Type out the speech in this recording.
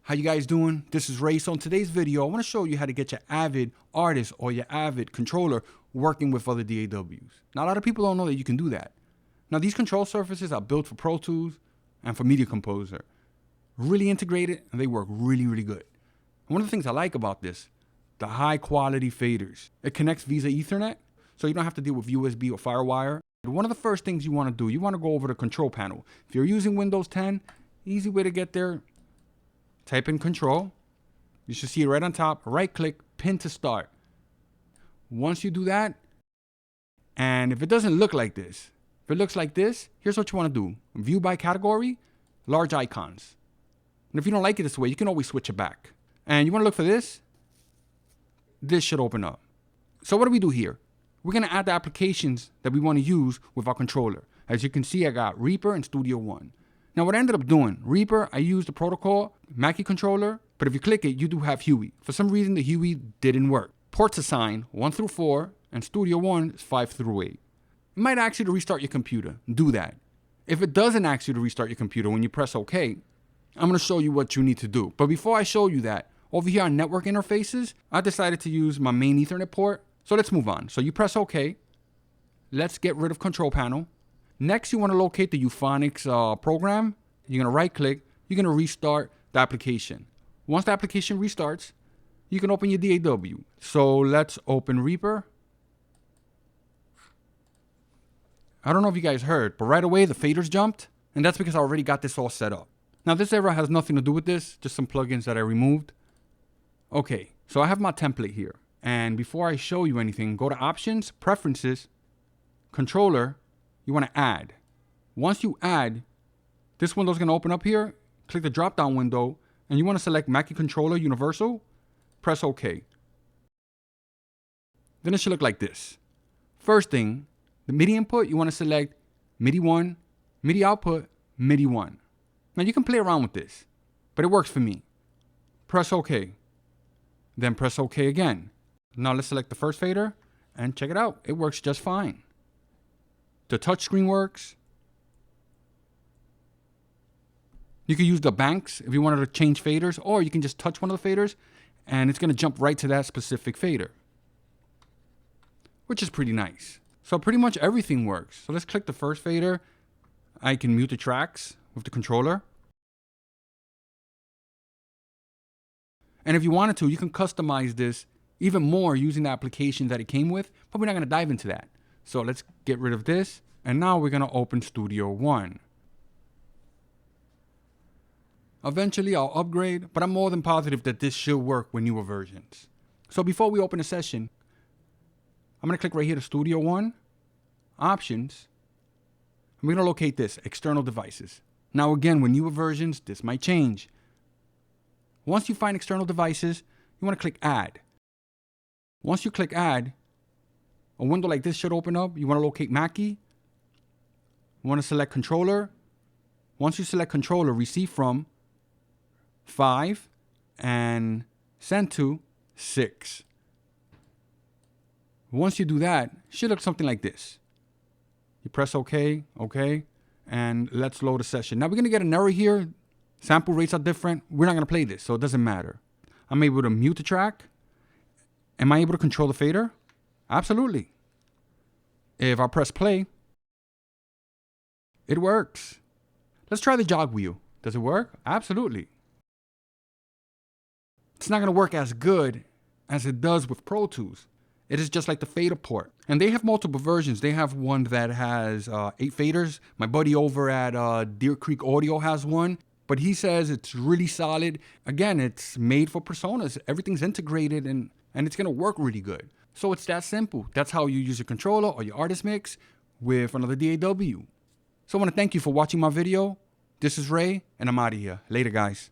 How you guys doing? This is Ray. So in today's video, I want to show you how to get your Avid Artist or your Avid controller working with other DAWs. Now, a lot of people don't know that you can do that. Now, these control surfaces are built for Pro Tools and for Media Composer. Really integrated, and they work really, really good. And one of the things I like about this, the high quality faders. It connects via Ethernet, so you don't have to deal with USB or FireWire. One of the first things you want to do, you want to go over the control panel. If you're using Windows 10, easy way to get there. Type in control. You should see it right on top. Right click, pin to start. Once you do that, and if it doesn't look like this, if it looks like this, here's what you want to do. View by category, large icons. And if you don't like it this way, you can always switch it back. And you want to look for this. This should open up. So what do we do here? We're going to add the applications that we want to use with our controller. As you can see, I got Reaper and StudioOne. Now what I ended up doing, Reaper, I used the protocol, Mackie controller, but if you click it, you do have Huey. For some reason, the Huey didn't work. Ports assigned 1 through 4, and StudioOne is 5 through 8. It might ask you to restart your computer. Do that. If it doesn't ask you to restart your computer when you press OK, I'm going to show you what you need to do. But before I show you that, over here on network interfaces, I decided to use my main Ethernet port. So let's move on. So you press OK. Let's get rid of control panel. Next, you want to locate the Euphonics program. You're going to right click. You're going to restart the application. Once the application restarts, you can open your DAW. So let's open Reaper. I don't know if you guys heard, but right away the faders jumped. And that's because I already got this all set up. Now this error has nothing to do with this, just some plugins that I removed. Okay, so I have my template here. And before I show you anything, go to Options, Preferences, Controller. You want to add. Once you add, this window's going to open up here. Click the drop down window and you want to select Mackie Controller Universal. Press OK. Then it should look like this. First thing, the MIDI input, you want to select MIDI 1, MIDI output, MIDI 1. Now you can play around with this, but it works for me. Press OK. Then press OK again. Now let's select the first fader and check it out. It works just fine. The touchscreen works. You can use the banks if you wanted to change faders, or you can just touch one of the faders and it's going to jump right to that specific fader, which is pretty nice. So pretty much everything works. So let's click the first fader. I can mute the tracks with the controller. And if you wanted to, you can customize this even more using the application that it came with, but we're not going to dive into that. So let's get rid of this. And now we're going to open StudioOne. Eventually I'll upgrade, but I'm more than positive that this should work with newer versions. So before we open the session, I'm going to click right here to StudioOne, Options. I'm going to locate this, External Devices. Now again, with newer versions, this might change. Once you find External Devices, you want to click Add. Once you click Add, a window like this should open up. You want to locate Mackie. You want to select Controller. Once you select Controller, Receive From 5 and Send to 6. Once you do that, it should look something like this. You press OK, OK, and let's load a session. Now we're going to get an error here. Sample rates are different. We're not going to play this, so it doesn't matter. I'm able to mute the track. Am I able to control the fader? Absolutely. If I press play, it works. Let's try the jog wheel. Does it work? Absolutely. It's not going to work as good as it does with Pro Tools. It is just like the fader port. And they have multiple versions. They have one that has 8 faders. My buddy over at Deer Creek Audio has one. But he says it's really solid. Again, it's made for PreSonus. Everything's integrated and it's going to work really good. So it's that simple. That's how you use your controller or your artist mix with another DAW. So I want to thank you for watching my video. This is Ray, and I'm out of here. Later, guys.